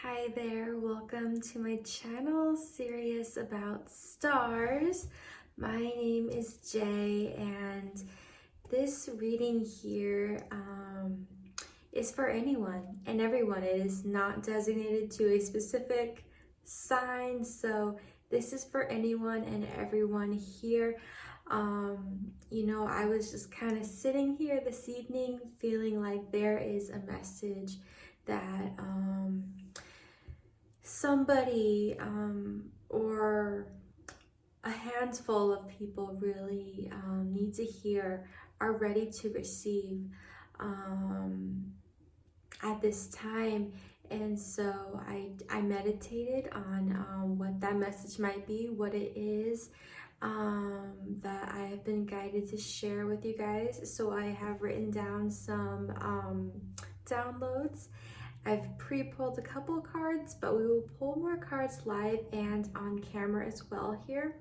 Hi there, welcome to my channel, Sirius about stars. My name is Jay, and this reading here is for anyone and everyone. It is not designated to a specific sign, so this is for anyone and everyone here. I was just kind of sitting here this evening feeling like there is a message that somebody or a handful of people really need to hear, are ready to receive at this time. And so I meditated on what that message might be, what it is that I have been guided to share with you guys. So I have written down some downloads. I've pre-pulled a couple of cards, but we will pull more cards live and on camera as well here.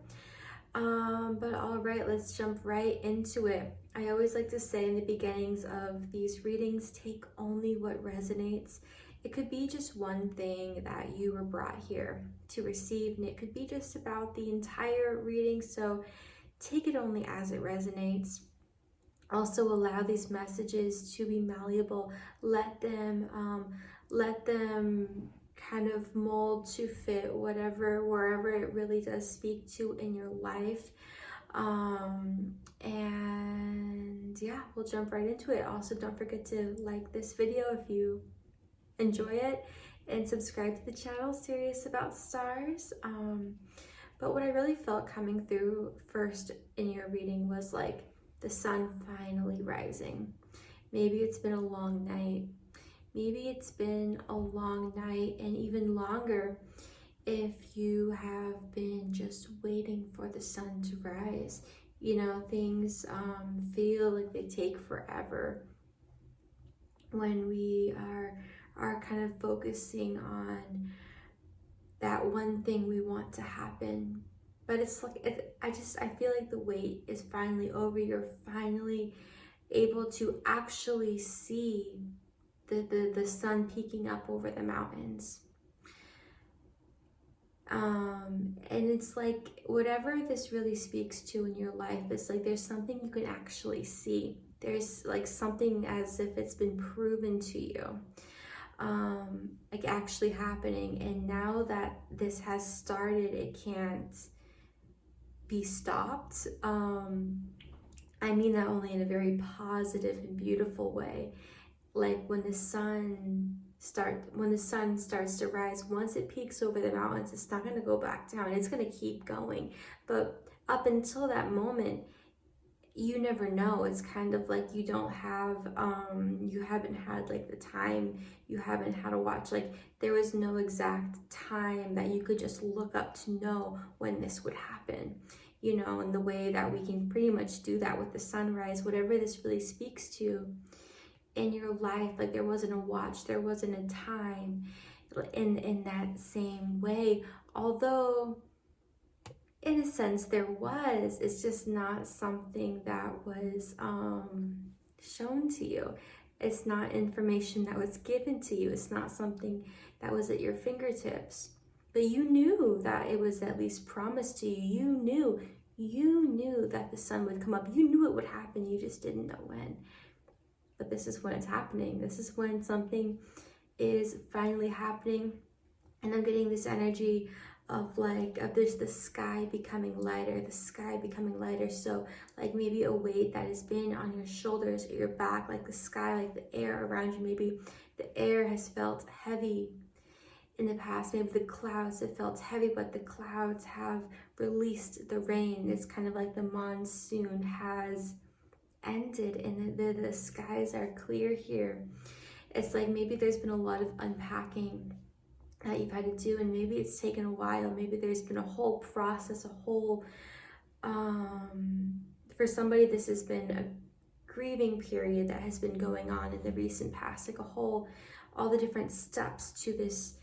But all right, let's jump right into it. I always like to say in the beginnings of these readings, take only what resonates. It could be just one thing that you were brought here to receive, and it could be just about the entire reading, so take it only as it resonates. Also allow these messages to be malleable. Let them kind of mold to fit wherever it really does speak to in your life. And yeah, we'll jump right into it. Also, don't forget to like this video if you enjoy it, and subscribe to the channel, Sirius About Stars. But what I really felt coming through first in your reading was like the sun finally rising. Maybe it's been a long night. Maybe it's been a long night, and even longer if you have been just waiting for the sun to rise. You know, things feel like they take forever when we are kind of focusing on that one thing we want to happen. But it's like, I feel like the wait is finally over. You're finally able to actually see the sun peeking up over the mountains. And it's like, whatever this really speaks to in your life, it's like there's something you can actually see. There's like something as if it's been proven to you, like actually happening. And now that this has started, it can't be stopped. I mean that only in a very positive and beautiful way. Like when the sun starts to rise, once it peaks over the mountains, it's not going to go back down. It's going to keep going. But up until that moment, you never know. It's kind of like you don't have you haven't had like the time, you haven't had a watch, like there was no exact time that you could just look up to know when this would happen, you know, in the way that we can pretty much do that with the sunrise. Whatever this really speaks to in your life, like there wasn't a watch, there wasn't a time in that same way, although in a sense there was. It's just not something that was shown to you. It's not information that was given to you. It's not something that was at your fingertips, but you knew that it was at least promised to you. You knew that the sun would come up. You knew it would happen. You just didn't know when. But this is when it's happening. This is when something is finally happening. And I'm getting this energy of there's the sky becoming lighter, So like maybe a weight that has been on your shoulders or your back, like the sky, like the air around you, maybe the air has felt heavy in the past. Maybe the clouds have felt heavy, but the clouds have released the rain. It's kind of like the monsoon has ended and the skies are clear here. It's like maybe there's been a lot of unpacking that you've had to do, and maybe it's taken a while. Maybe there's been a whole process, for somebody this has been a grieving period that has been going on in the recent past, like all the different steps to this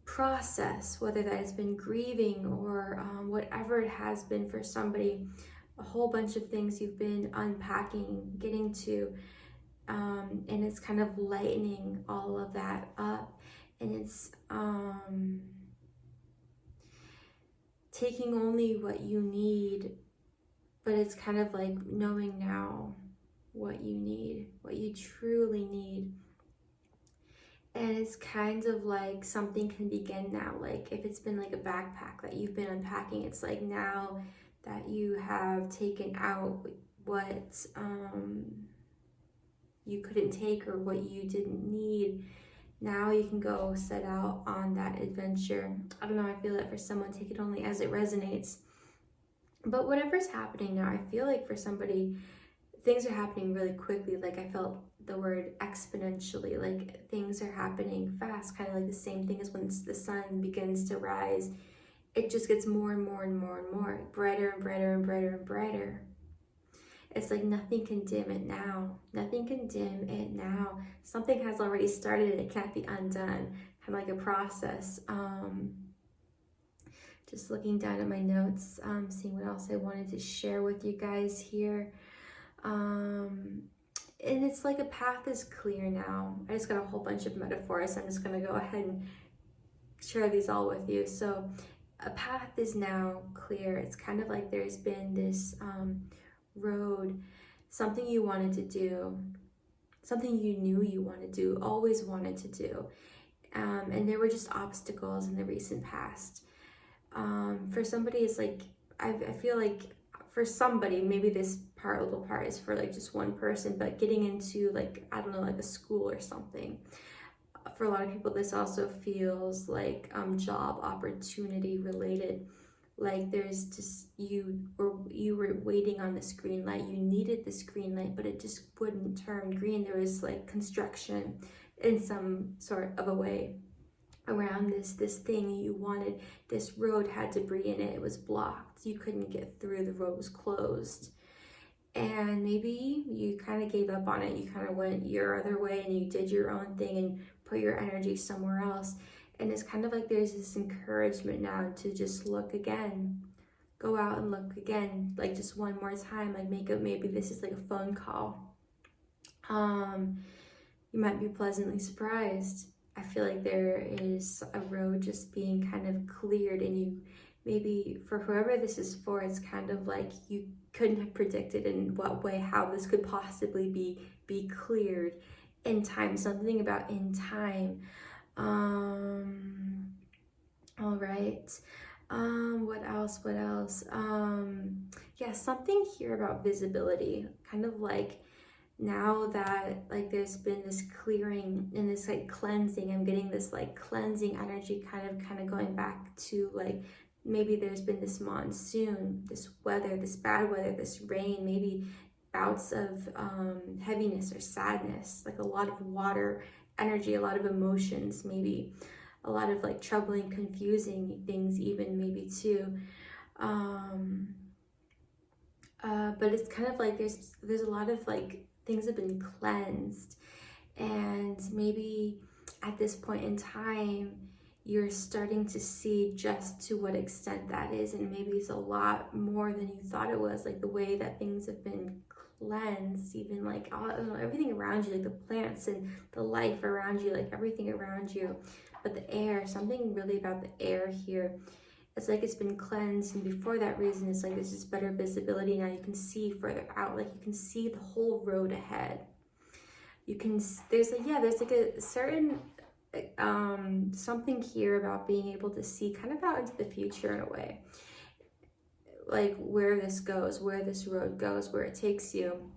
process, whether that has been grieving or whatever it has been for somebody, a whole bunch of things you've been unpacking, getting to, and it's kind of lightening all of that up. And it's taking only what you need, but it's kind of like knowing now what you need, what you truly need. And it's kind of like something can begin now. Like if it's been like a backpack that you've been unpacking, it's like now that you have taken out what you couldn't take or what you didn't need, now you can go set out on that adventure. I don't know, I feel that for someone, take it only as it resonates. But whatever's happening now, I feel like for somebody, things are happening really quickly. Like I felt the word exponentially, like things are happening fast, kind of like the same thing as when the sun begins to rise. It just gets more and more and more and more, brighter and brighter and brighter and brighter. It's like nothing can dim it now. Nothing can dim it now. Something has already started and it can't be undone. Kind of like a process. Just looking down at my notes, seeing what else I wanted to share with you guys here. And it's like a path is clear now. I just got a whole bunch of metaphors. I'm just going to go ahead and share these all with you. So a path is now clear. It's kind of like there's been this road, something you wanted to do, something you knew you wanted to do, always wanted to do. And there were just obstacles in the recent past. For somebody, it's like, I feel like for somebody, maybe this little part is for like just one person, but getting into like, I don't know, like a school or something. For a lot of people, this also feels like job opportunity related. Like there's just, you were waiting on this green light, you needed this green light, but it just wouldn't turn green. There was like construction in some sort of a way around this thing you wanted. This road had debris in it, it was blocked, you couldn't get through, the road was closed. And maybe you kind of gave up on it, you kind of went your other way and you did your own thing and put your energy somewhere else. And it's kind of like there's this encouragement now to just look again, go out and look again, like just one more time, like maybe this is like a phone call. You might be pleasantly surprised. I feel like there is a road just being kind of cleared, and you maybe, for whoever this is for, it's kind of like you couldn't have predicted in what way, how this could possibly be cleared in time, something about in time. All right. What else? Yeah, something here about visibility, kind of like now that like there's been this clearing and this like cleansing, I'm getting this like cleansing energy kind of going back to like, maybe there's been this monsoon, this weather, this bad weather, this rain, maybe bouts of heaviness or sadness, like a lot of water energy, a lot of emotions, maybe a lot of like troubling, confusing things even maybe too. But it's kind of like there's a lot of like things have been cleansed, and maybe at this point in time you're starting to see just to what extent that is, and maybe it's a lot more than you thought it was, like the way that things have been cleansed, even like everything around you, like the plants and the life around you, like everything around you. But the air, something really about the air here, it's like it's been cleansed, and before that reason, it's like there's just better visibility now. You can see further out, like you can see the whole road ahead. You can, there's like a certain something here about being able to see kind of out into the future in a way, like where this goes, where this road goes, where it takes you.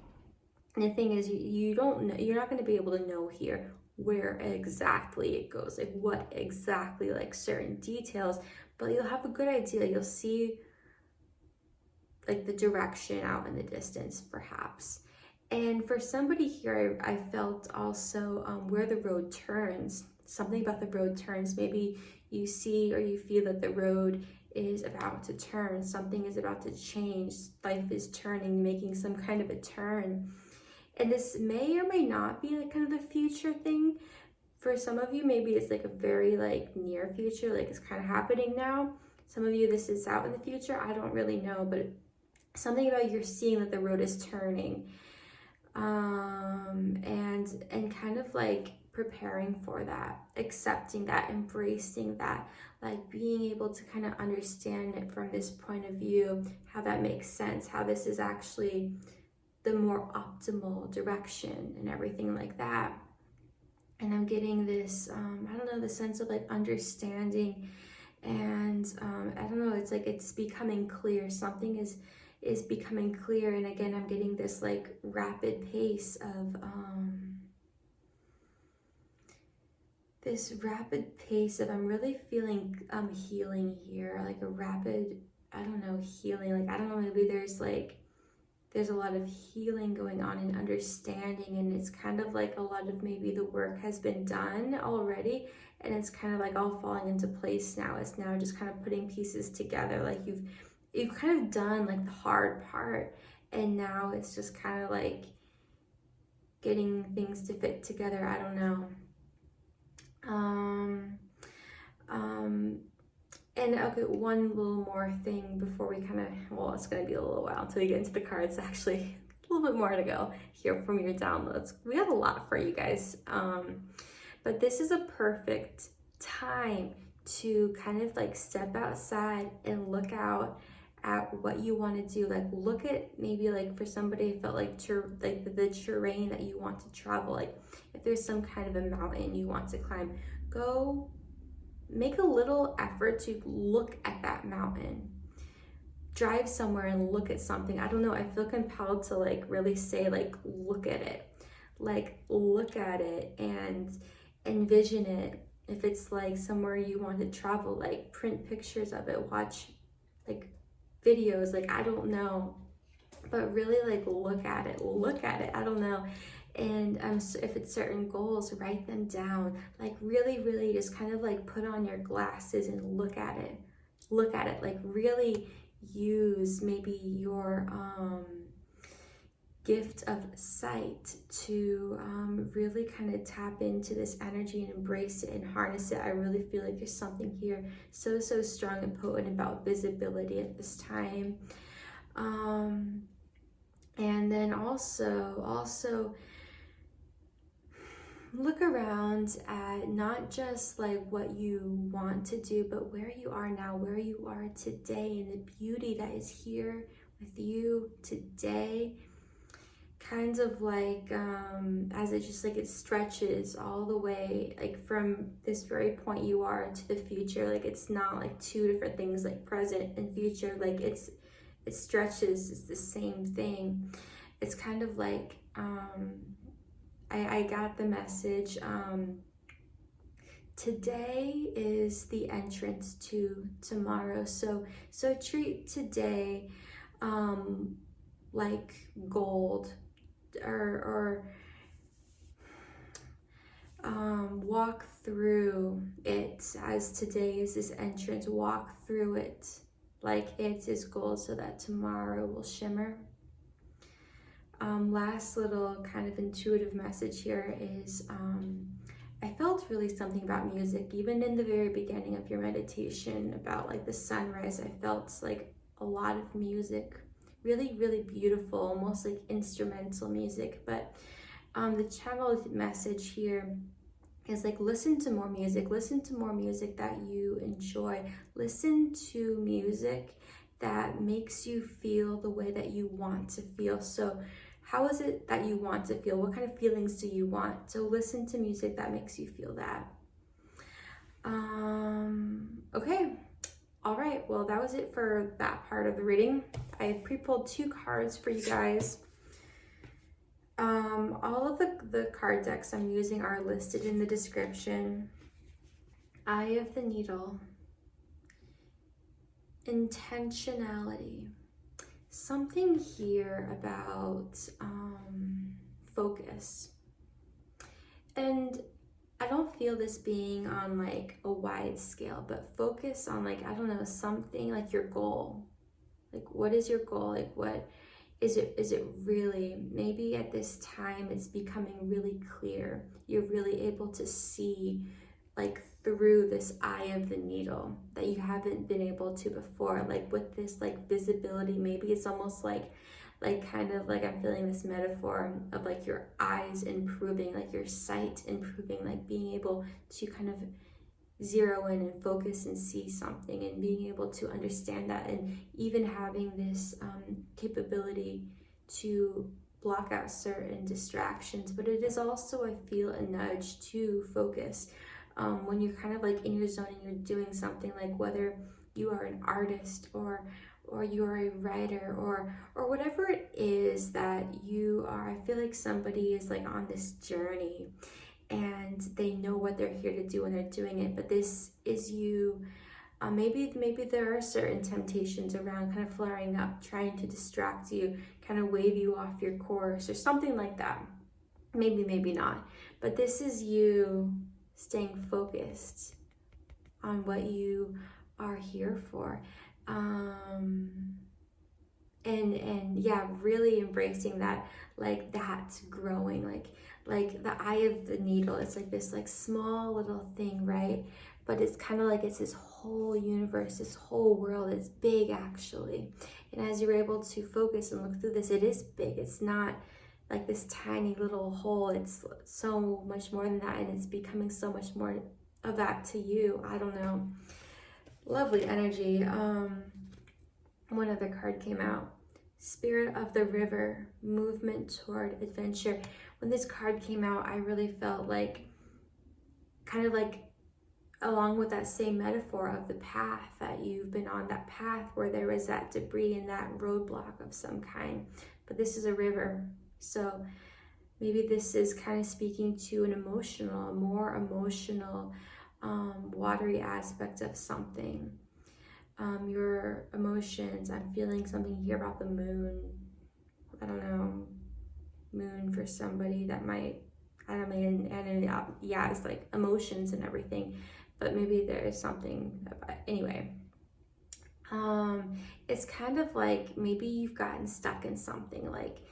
And the thing is, you don't know, you're not going to be able to know here where exactly it goes, like what exactly, like certain details, but you'll have a good idea. You'll see like the direction out in the distance perhaps. And for somebody here, I felt also where the road turns, something about the road turns. Maybe you see or you feel that the road is about to turn, something is about to change, life is turning, making some kind of a turn. And this may or may not be like kind of the future thing. For some of you, maybe it's like a very like near future, like it's kind of happening now. Some of you, this is out in the future. I don't really know, but something about you're seeing that the road is turning. And kind of like preparing for that, accepting that, embracing that, like being able to kind of understand it from this point of view, how that makes sense, how this is actually the more optimal direction and everything like that. And I'm getting this, I don't know, the sense of like understanding, and I don't know, it's like it's becoming clear. Something is becoming clear. And again, I'm getting this like rapid pace of I'm really feeling healing here, like a rapid, I don't know, healing, like I don't know, maybe there's a lot of healing going on and understanding, and it's kind of like a lot of maybe the work has been done already, and it's kind of like all falling into place now. It's now just kind of putting pieces together, like you've kind of done like the hard part, and now it's just kind of like getting things to fit together. I don't know. And okay, one little more thing before we kind of, well, it's going to be a little while until we get into the cards. Actually, a little bit more to go here from your downloads. We have a lot for you guys. But this is a perfect time to kind of like step outside and look out at what you want to do. Like look at, maybe like for somebody it felt like the terrain that you want to travel. Like if there's some kind of a mountain you want to climb, go make a little effort to look at that mountain. Drive somewhere and look at something. I don't know, I feel compelled to like really say like look at it. Like look at it and envision it. If it's like somewhere you want to travel, like print pictures of it, watch like videos, like I don't know, but really like look at it, I don't know. And if it's certain goals, write them down. Like really just kind of like put on your glasses and look at it, like really use maybe your gift of sight to really kind of tap into this energy and embrace it and harness it. I really feel like there's something here so strong and potent about visibility at this time. And then also look around at not just like what you want to do, but where you are now, where you are today, and the beauty that is here with you today. Kind of like as it just like it stretches all the way, like from this very point you are to the future. Like it's not like two different things, like present and future. Like it stretches, it's the same thing. It's kind of like I got the message. Today is the entrance to tomorrow. So treat today like gold, or walk through it as today is this entrance. Walk through it like it is gold, so that tomorrow will shimmer. Last little kind of intuitive message here is I felt really something about music, even in the very beginning of your meditation about like the sunrise. I felt like a lot of music, really beautiful, almost like instrumental music. But the channeled message here is like listen to more music that you enjoy. Listen to music that makes you feel the way that you want to feel. So how is it that you want to feel? What kind of feelings do you want? So listen to music that makes you feel that. Okay. All right, well, that was it for that part of the reading. I pre-pulled 2 cards for you guys. All of the card decks I'm using are listed in the description. Eye of the Needle. Intentionality. Something here about focus. And I don't feel this being on like a wide scale, but focus on like, I don't know, something like your goal. Like what is your goal? Like what is it really? Maybe at this time it's becoming really clear. You're really able to see like through this eye of the needle that you haven't been able to before. Like with this like visibility, maybe it's almost like like kind of like I'm feeling this metaphor of like your eyes improving, like your sight improving, like being able to kind of zero in and focus and see something, and being able to understand that, and even having this capability to block out certain distractions. But it is also, I feel, a nudge to focus when you're kind of like in your zone and you're doing something, like whether you are an artist or you're a writer or whatever it is that you are. I feel like somebody is like on this journey and they know what they're here to do and they're doing it, but this is you. Maybe there are certain temptations around kind of flaring up, trying to distract you, kind of wave you off your course or something like that. Maybe not. But this is you staying focused on what you are here for. And yeah, really embracing that, like that's growing, like the eye of the needle. It's like this like small little thing, right? But it's kind of like it's this whole universe, this whole world. It's big actually. And as you're able to focus and look through this, it is big. It's not like this tiny little hole. It's so much more than that, and it's becoming so much more of that to you. I don't know. Lovely energy. One other card came out. Spirit of the River, movement toward adventure. When this card came out, I really felt like, kind of like along with that same metaphor of the path that you've been on, that path where there was that debris and that roadblock of some kind. But this is a river. So maybe this is kind of speaking to an emotional, more emotional, watery aspect of something. Your emotions. I'm feeling something here about the moon. I don't know, moon for somebody that might, I don't know, and yeah, it's like emotions and everything, but maybe there is something about, anyway. It's kind of like maybe you've gotten stuck in something, like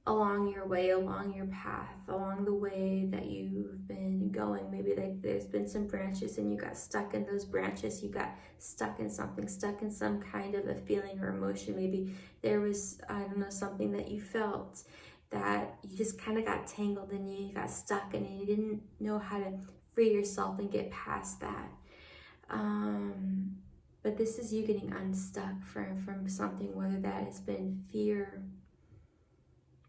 along your way, along your path, along the way that you've been going. Maybe like there's been some branches and you got stuck in those branches. You got stuck in something, stuck in some kind of a feeling or emotion. Maybe there was, I don't know, something that you felt that you just kind of got tangled in, you got stuck in, and you didn't know how to free yourself and get past that. But this is you getting unstuck from something, whether that has been fear.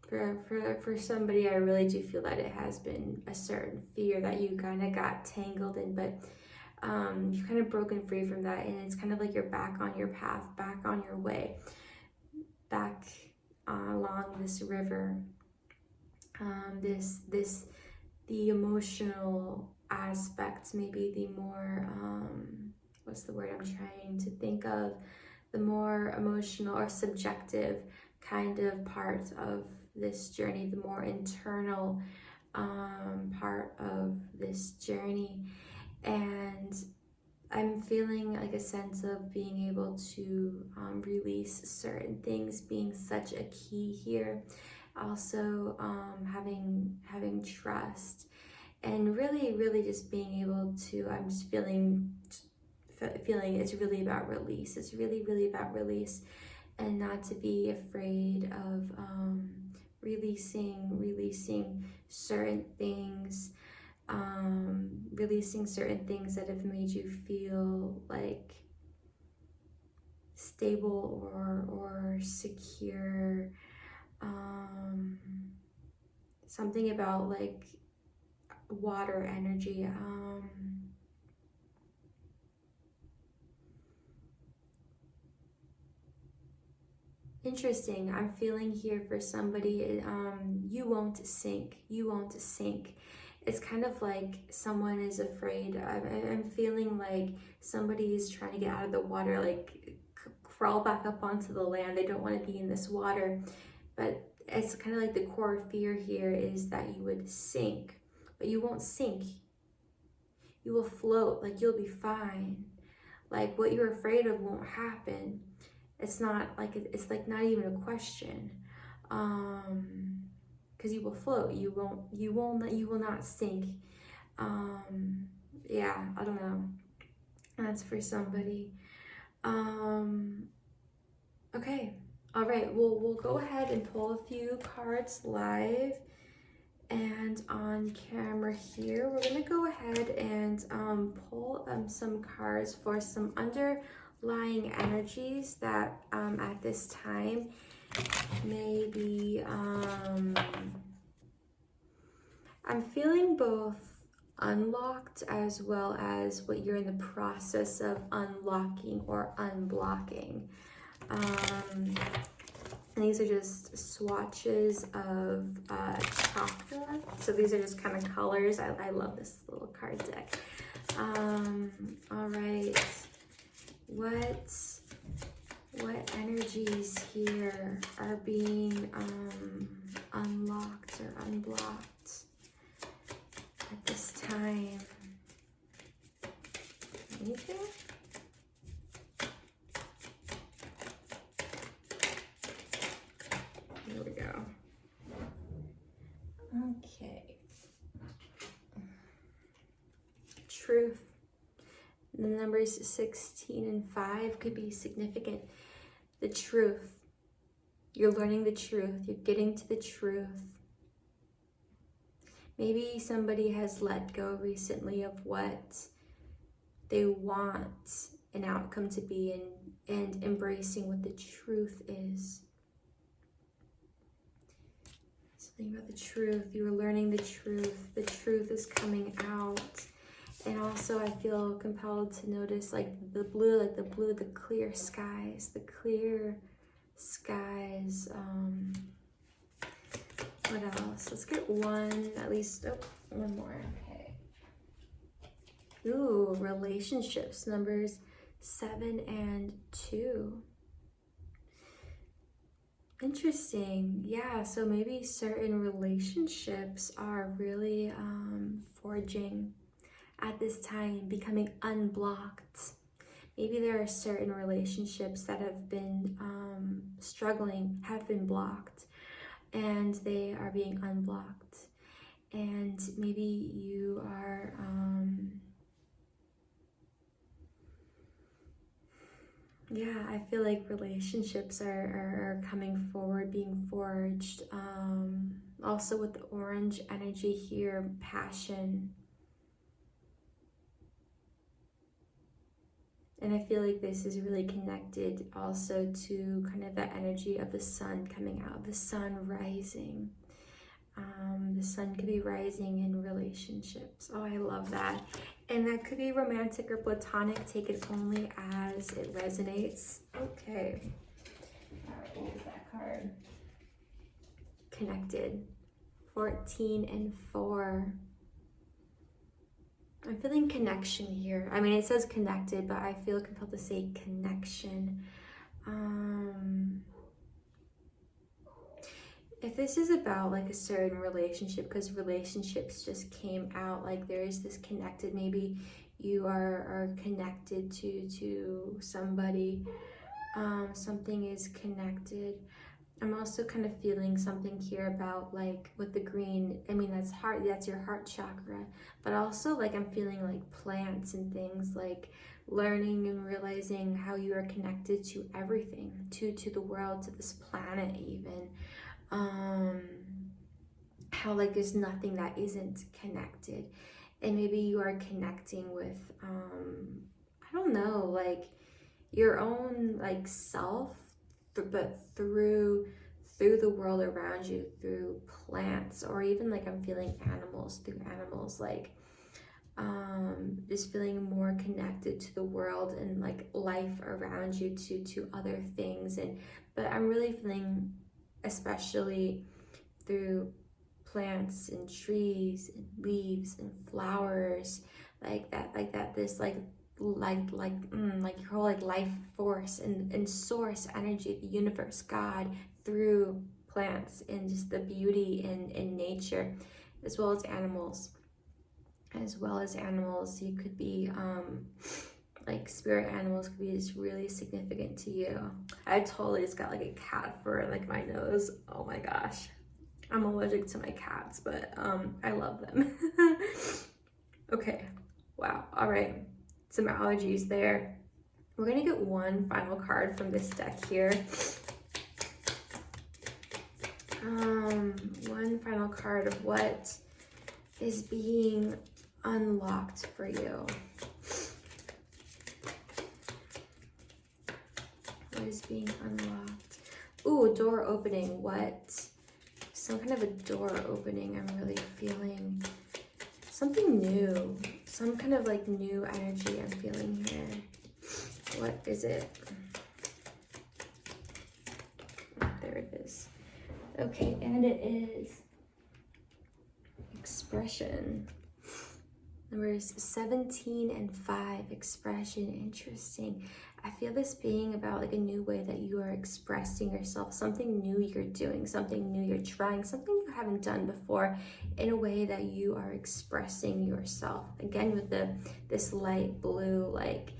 For somebody, I really do feel that it has been a certain fear that you kind of got tangled in, but you've kind of broken free from that, and it's kind of like you're back on your path, back on your way, back along this river. The emotional aspects, maybe the more, what's the word I'm trying to think of, the more emotional or subjective kind of part of this journey, the more internal part of this journey. And I'm feeling like a sense of being able to release certain things being such a key here. Also having trust, and really just being able to, I'm just feeling it's really about release. It's really about release, and not to be afraid of releasing certain things, releasing certain things that have made you feel like stable or secure. Something about like water energy. Interesting. I'm feeling here for somebody, you won't sink. It's kind of like someone is afraid. I'm feeling like somebody is trying to get out of the water, like crawl back up onto the land. They don't want to be in this water, but it's kind of like the core fear here is that you would sink, but you won't sink. You will float, like you'll be fine. Like what you're afraid of won't happen. It's not like, it's like not even a question, because you will float. You will not sink. Yeah, I don't know. That's for somebody. Okay, All right, well, we'll go ahead and pull a few cards live and on camera here. We're gonna go ahead and pull some cards for some underlying energies that at this time maybe I'm feeling both unlocked as well as what you're in the process of unlocking or unblocking. And these are just swatches of Chakra. So these are just kind of colors. I love this little card deck. All right. What energies here are being unlocked or unblocked at this time? Anything? Here we go. Okay. Truth. The numbers 16 and 5 could be significant. The truth. You're learning the truth. You're getting to the truth. Maybe somebody has let go recently of what they want an outcome to be and embracing what the truth is. Something about the truth. You were learning the truth. The truth is coming out. And also I feel compelled to notice like the blue, the clear skies, what else? Let's get one, at least, oh, one more, okay. Ooh, relationships, numbers 7 and 2. Interesting. Yeah, so maybe certain relationships are really forging at this time, becoming unblocked. Maybe there are certain relationships that have been struggling, have been blocked, and they are being unblocked. And maybe you are yeah, I feel like relationships are coming forward, being forged. Also with the orange energy here, passion. And I feel like this is really connected also to kind of that energy of the sun coming out, the sun rising. The sun could be rising in relationships. Oh, I love that. And that could be romantic or platonic. Take it only as it resonates. Okay. All right, what is that card? Connected. 14 and 4. I'm feeling connection here. I mean, it says connected, but I feel compelled to say connection. If this is about like a certain relationship, because relationships just came out, like there is this connected, maybe you are connected to somebody, something is connected. I'm also kind of feeling something here about like with the green, I mean that's heart, that's your heart chakra, but also like I'm feeling like plants and things, like learning and realizing how you are connected to everything, to the world, to this planet even. How like there's nothing that isn't connected, and maybe you are connecting with I don't know, like your own like self, but through the world around you, through plants, or even like I'm feeling animals, through animals, like just feeling more connected to the world and like life around you, to other things. And but I'm really feeling especially through plants and trees and leaves and flowers, like that this like your whole like life force and source energy, the universe, God, through plants and just the beauty in nature, as well as animals. You could be like spirit animals could be just really significant to you. I totally just got like a cat fur in like my nose. Oh my gosh, I'm allergic to my cats, but I love them. Okay, wow. All right, some allergies there. We're gonna get one final card from this deck here. One final card of what is being unlocked for you. What is being unlocked? Ooh, door opening. What? Some kind of a door opening. I'm really feeling something new. Some kind of like new energy I'm feeling here. What is it? Oh, there it is. Okay, and it is expression. Numbers 17 and 5, expression. Interesting. I feel this being about like a new way that you are expressing yourself, something new you're doing, something new you're trying, something you haven't done before, in a way that you are expressing yourself. Again, with this light blue, like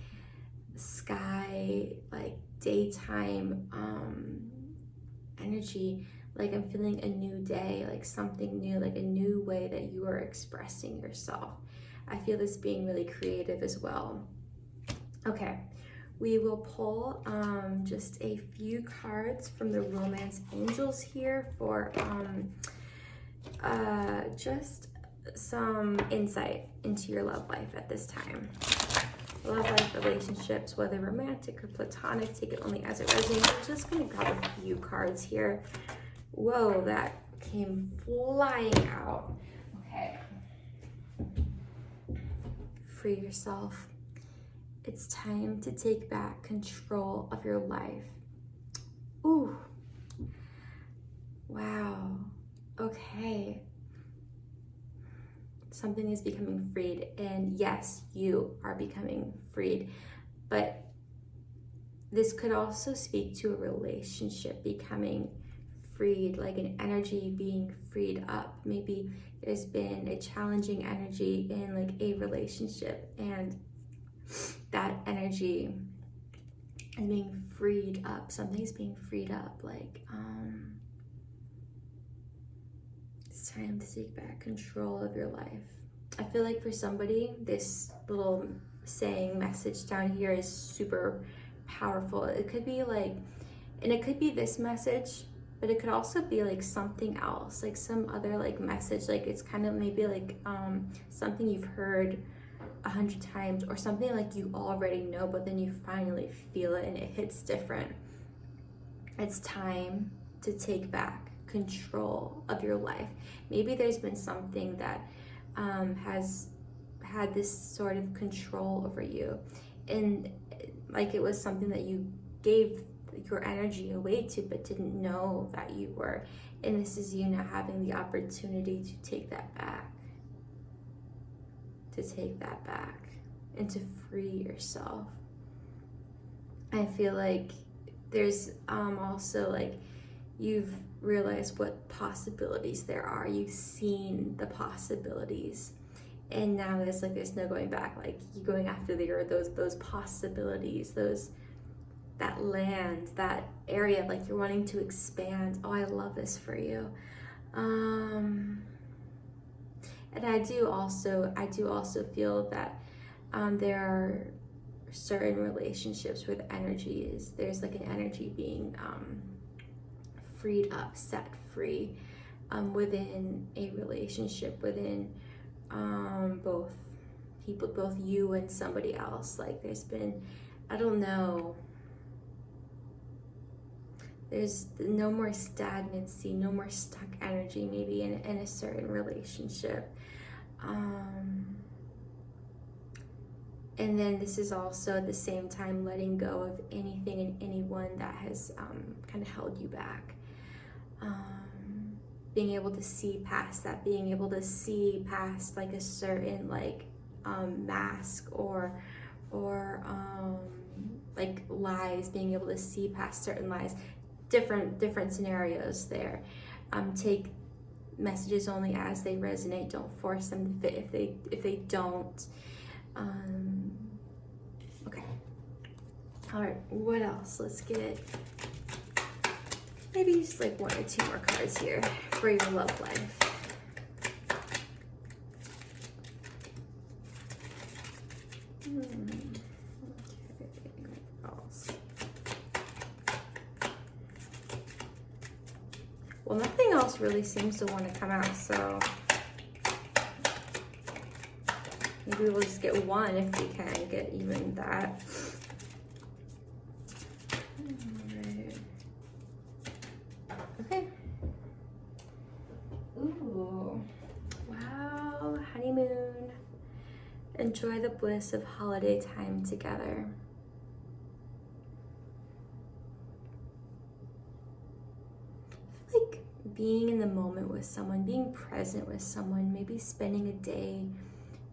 sky, like daytime energy. Like I'm feeling a new day, like something new, like a new way that you are expressing yourself. I feel this being really creative as well. Okay, we will pull just a few cards from the Romance Angels here for just some insight into your love life at this time. Love life, relationships, whether romantic or platonic, take it only as it resonates. I'm just gonna grab a few cards here. Whoa, that came flying out. Okay. Free yourself. It's time to take back control of your life. Ooh. Wow. Okay. Something is becoming freed, and yes, you are becoming freed, but this could also speak to a relationship becoming freed, like an energy being freed up. Maybe there's been a challenging energy in like a relationship, and that energy is being freed up. Something's being freed up, like it's time to take back control of your life. I feel like for somebody, this little saying message down here is super powerful. It could be like, and it could be this message, but it could also be like something else, like some other like message. Like it's kind of maybe like something you've heard 100 times, or something like you already know, but then you finally feel it and it hits different. It's time to take back control of your life. Maybe there's been something that has had this sort of control over you, and like it was something that you gave your energy away to but didn't know that you were, and this is you now having the opportunity to take that back, and to free yourself. I feel like there's also like you've realized what possibilities there are. You've seen the possibilities, and now there's no going back. Like you're going after those possibilities, that land, that area, like you're wanting to expand. Oh, I love this for you. And I do also feel that there are certain relationships where the energy is, there's like an energy being freed up, set free within a relationship, within both people, both you and somebody else. Like there's been, I don't know, there's no more stagnancy, no more stuck energy maybe in a certain relationship. And then this is also at the same time letting go of anything and anyone that has kind of held you back. Being able to see past that, being able to see past like a certain like mask or like lies, being able to see past certain lies, different scenarios there. Take messages only as they resonate. Don't force them to fit if they don't. Okay. All right. What else? Let's get maybe just like one or two more cards here for your love life. Okay. What else? Well, nothing else really seems to want to come out, so maybe we'll just get one if we can get even that. Alright. Okay. Ooh. Wow. Honeymoon. Enjoy the bliss of holiday time together. I feel like being in the moment with someone, being present with someone, maybe spending a day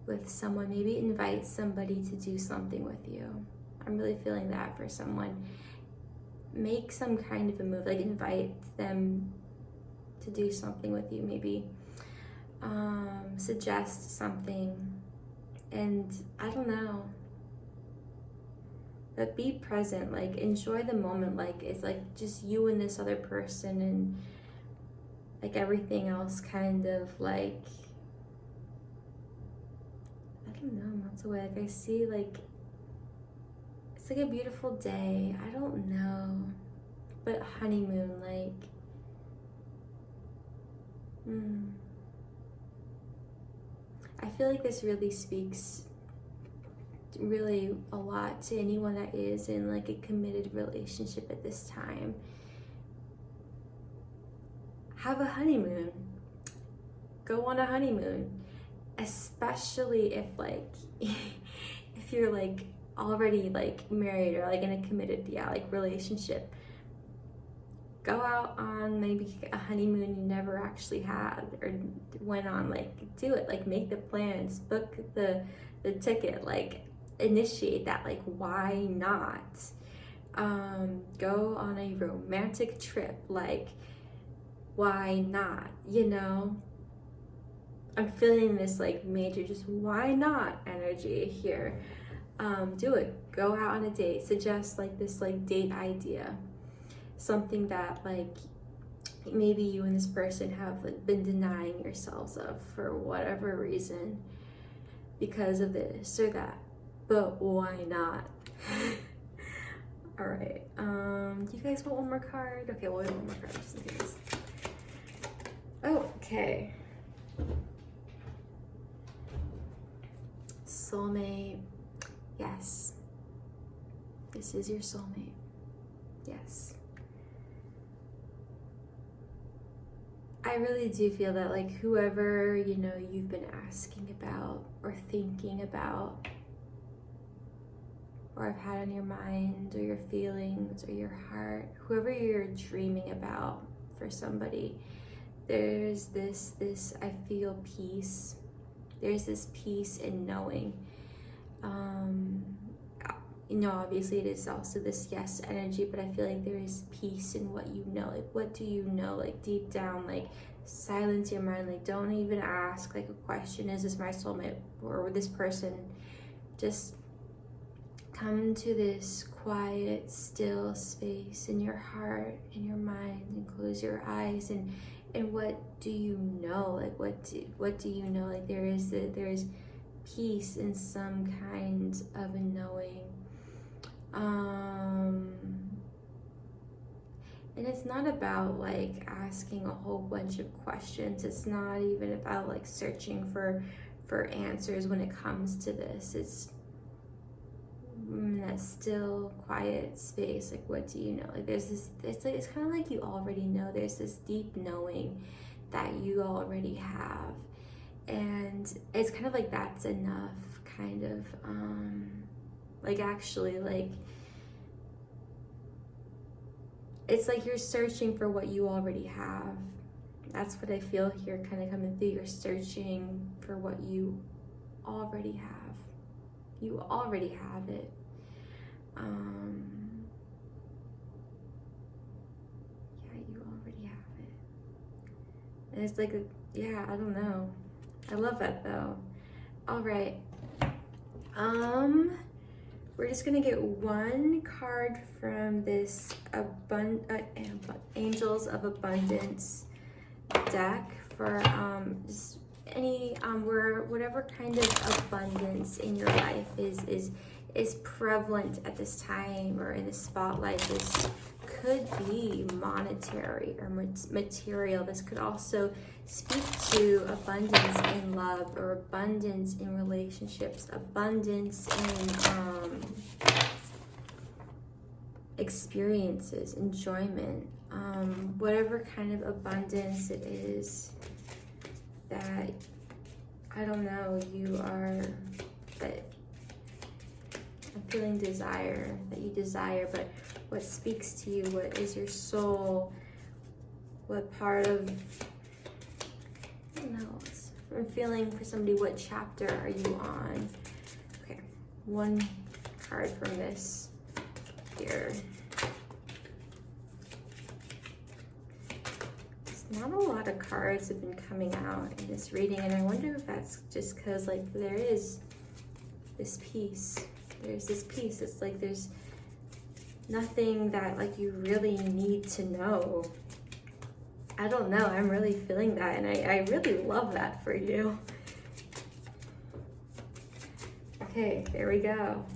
with someone, maybe invite somebody to do something with you. I'm really feeling that for someone. Make some kind of a move, like invite them to do something with you, maybe suggest something, and I don't know, but be present, like enjoy the moment, like it's like just you and this other person, and like everything else kind of like, I don't know, that's the way, like I see, like it's like a beautiful day, I don't know, but honeymoon, like I feel like this really speaks really a lot to anyone that is in like a committed relationship at this time. Have a honeymoon. Go on a honeymoon. Especially if like, if you're like already like married or like in a committed, like relationship. Go out on maybe a honeymoon you never actually had or went on, like do it, like make the plans, book the ticket, like initiate that, like why not? Go on a romantic trip, like why not, you know? I'm feeling this like major just why not energy here. Do it, go out on a date, suggest like this like date idea. Something that like maybe you and this person have like been denying yourselves of for whatever reason because of this or that, but why not? All right, do you guys want one more card? Okay, we'll do one more card just in case. Okay, soulmate. Yes, this is your soulmate. Yes. I really do feel that like whoever, you know, you've been asking about or thinking about or have had on your mind or your feelings or your heart, whoever you're dreaming about for somebody, there's this I feel peace. There's this peace in knowing. You know, obviously it is also this yes energy, but I feel like there is peace in what you know. Like, what do you know? Like, deep down, like, silence your mind. Like, don't even ask, like, a question. Is this my soulmate or this person? Just come to this quiet, still space in your heart, in your mind, and close your eyes. And what do you know? Like, what do you know? Like, there is peace in some kind of a knowing. And it's not about like asking a whole bunch of questions. It's not even about like searching for answers when it comes to this. It's that still quiet space. Like, what do you know? Like, there's this, it's kind of like you already know. There's this deep knowing that you already have, and it's kind of like that's enough, kind of like actually like it's like you're searching for what you already have. That's what I feel here kind of coming through. You're searching for what you already have. You already have it. Yeah, you already have it. And it's like, yeah, I don't know. I love that though. All right. We're just gonna get one card from this Angels of Abundance deck for just any whatever kind of abundance in your life is is prevalent at this time or in the spotlight. This could be monetary or material. This could also speak to abundance in love or abundance in relationships, abundance in experiences, enjoyment, whatever kind of abundance it is that, I don't know, you are, that I'm feeling desire, that you desire, but what speaks to you, what is your soul, what part of, I don't know, I'm feeling for somebody, what chapter are you on? Okay, one card from this here. Not a lot of cards have been coming out in this reading, and I wonder if that's just because, like, there is this peace. There's this peace. It's like there's nothing that, like, you really need to know. I don't know. I'm really feeling that, and I really love that for you. Okay, there we go.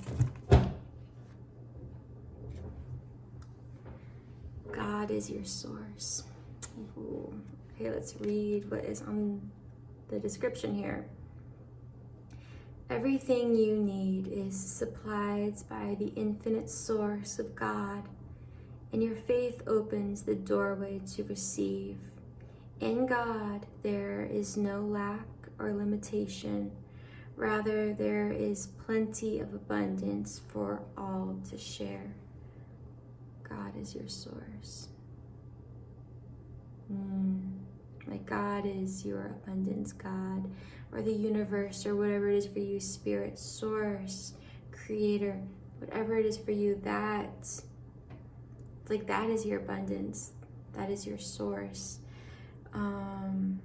God is your source. Ooh. Okay, let's read what is on the description here. Everything you need is supplied by the infinite source of God, and your faith opens the doorway to receive. In God, there is no lack or limitation. Rather, there is plenty of abundance for all to share. God is your source. Like, God is your abundance, God, or the universe, or whatever it is for you, spirit, source, creator, whatever it is for you, that, like, that is your abundance, that is your source. And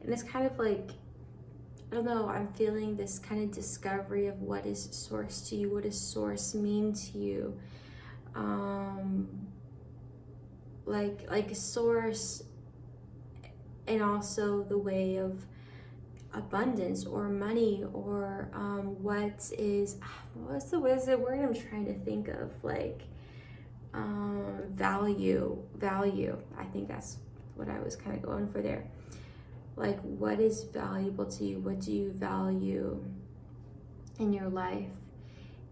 it's kind of like, I don't know, I'm feeling this kind of discovery of what is source to you, what does source mean to you. Like a source, and also the way of abundance or money, or what's the word I'm trying to think of, like value. I think that's what I was kind of going for there. Like, what is valuable to you? What do you value in your life?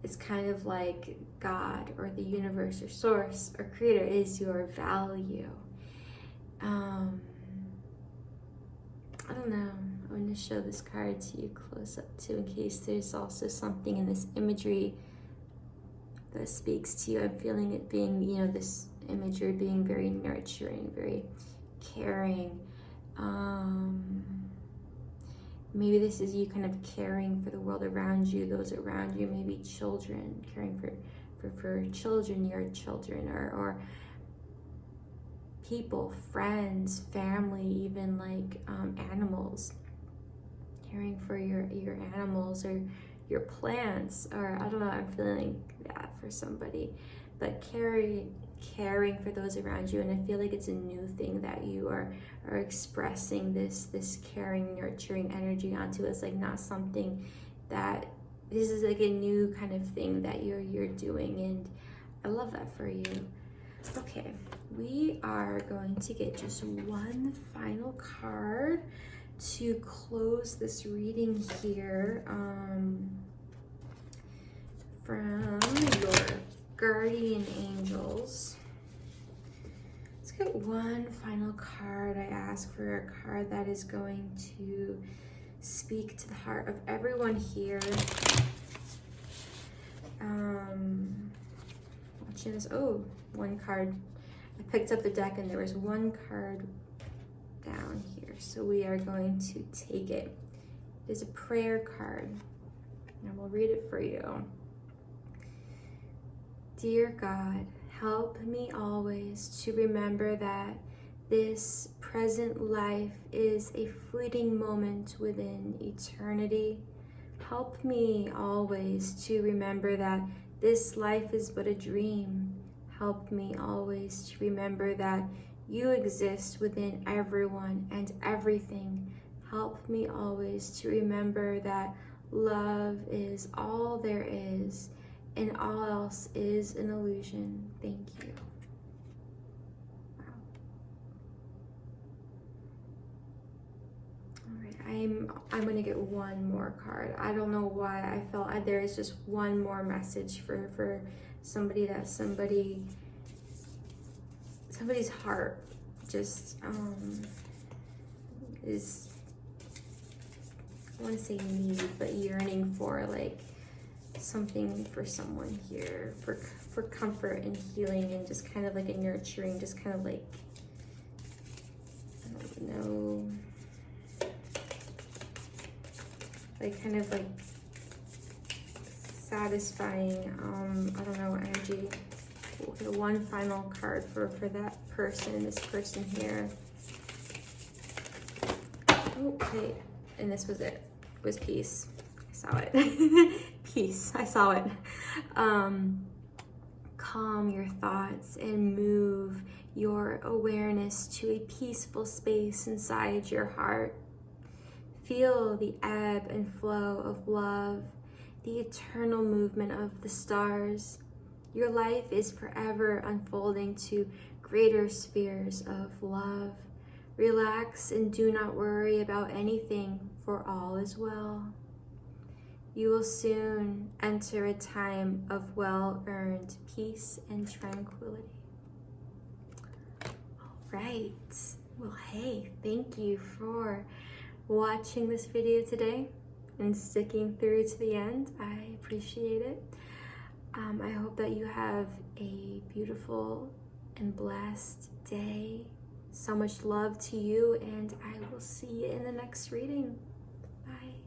It's kind of like God or the universe or source or creator is your value. I don't know. I'm going to show this card to you close up too, in case there's also something in this imagery that speaks to you. I'm feeling it being, you know, this imagery being very nurturing, very caring. Maybe this is you kind of caring for the world around you, those around you, maybe children, caring for children, your children, or people, friends, family, even like animals, caring for your animals or your plants, or I don't know, I'm feeling that for somebody, but caring for those around you. And I feel like it's a new thing that you are expressing this caring, nurturing energy onto. It's like not something that, this is like a new kind of thing that you're doing, and I love that for you. Okay, we are going to get just one final card to close this reading here, from your guardian angels. Let's get one final card. I ask for a card that is going to speak to the heart of everyone here. Watching this, oh, one card. I picked up the deck and there was one card down here, so we are going to take it. It is a prayer card, and we'll read it for you. Dear God, help me always to remember that this present life is a fleeting moment within eternity. Help me always to remember that this life is but a dream. Help me always to remember that you exist within everyone and everything. Help me always to remember that Love is all there is, and all else is an illusion. Thank you. Wow. All right, I'm gonna get one more card. I don't know why I felt there is just one more message for somebody, that somebody's heart just is, I want to say need, but yearning for like something for someone here, for comfort and healing, and just kind of like a nurturing, just kind of like, I don't know, like kind of like satisfying, I don't know, energy. Okay, one final card for that person, this person here. Okay, and this was it. It was peace. I saw it. Peace. I saw it. Calm your thoughts and move your awareness to a peaceful space inside your heart. Feel the ebb and flow of love, the eternal movement of the stars. Your life is forever unfolding to greater spheres of love. Relax and do not worry about anything, for all is well. You will soon enter a time of well-earned peace and tranquility. All right. Well, hey, thank you for watching this video today and sticking through to the end. I appreciate it. I hope that you have a beautiful and blessed day. So much love to you, and I will see you in the next reading. Bye.